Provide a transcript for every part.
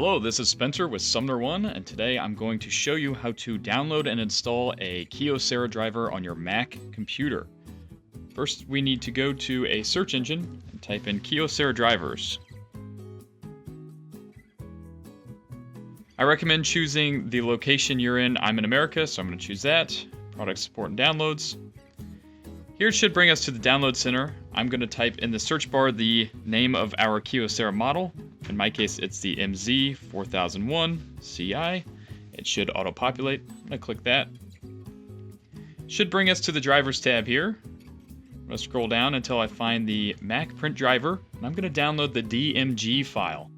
Hello, this is Spencer with SumnerOne, and today I'm going to show you how to download and install a Kyocera driver on your Mac computer. First, we need to go to a search engine and type in Kyocera drivers. I recommend choosing the location you're in. I'm in America, so I'm going to choose that. Product support and downloads. Here it should bring us to the download center. I'm going to type in the search bar the name of our Kyocera model. In my case, it's the MZ4001 CI. It should auto-populate. I'm going to click that. It should bring us to the drivers tab here. I'm going to scroll down until I find the Mac print driver, and I'm going to download the DMG file.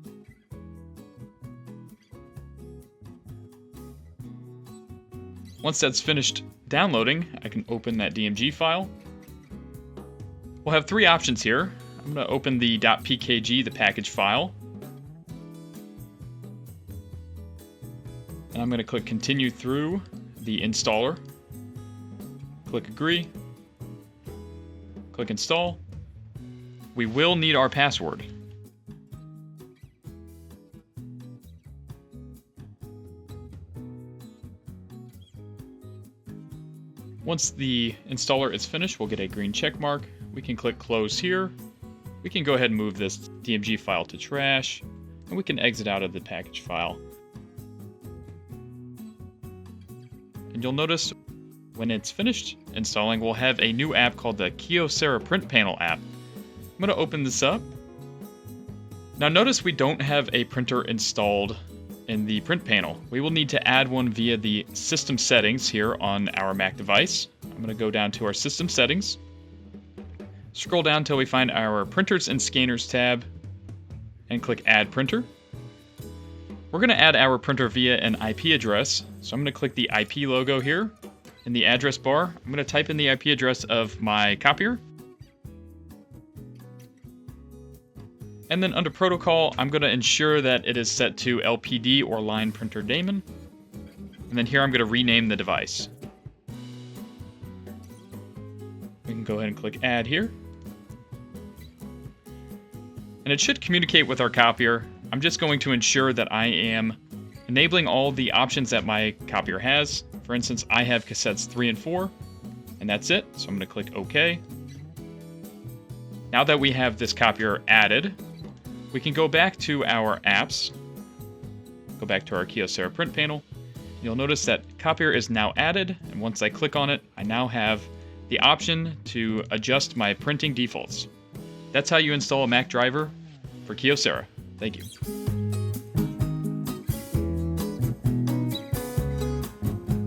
Once that's finished downloading, I can open that DMG file. We'll have three options here. I'm going to open the .pkg, the package file. And I'm going to click continue through the installer. Click agree. Click install. We will need our password. Once the installer is finished, we'll get a green check mark. We can click close here. We can go ahead and move this DMG file to trash, and we can exit out of the package file. And you'll notice when it's finished installing, we'll have a new app called the Kyocera Print Panel app. I'm going to open this up. Now notice we don't have a printer installed in the print panel. We will need to add one via the system settings here on our Mac device. I'm going to go down to our system settings. Scroll down until we find our printers and scanners tab and click add printer. We're going to add our printer via an IP address. So I'm going to click the IP logo here in the address bar. I'm going to type in the IP address of my copier. And then under protocol, I'm going to ensure that it is set to LPD or line printer daemon. And then here I'm going to rename the device. We can go ahead and click add here. And it should communicate with our copier. I'm just going to ensure that I am enabling all the options that my copier has. For instance, I have cassettes 3 and 4, and that's it. So I'm going to click OK. Now that we have this copier added, we can go back to our apps, go back to our Kyocera Print Panel. You'll notice that copier is now added, and once I click on it, I now have the option to adjust my printing defaults. That's how you install a Mac driver for Kyocera. Thank you.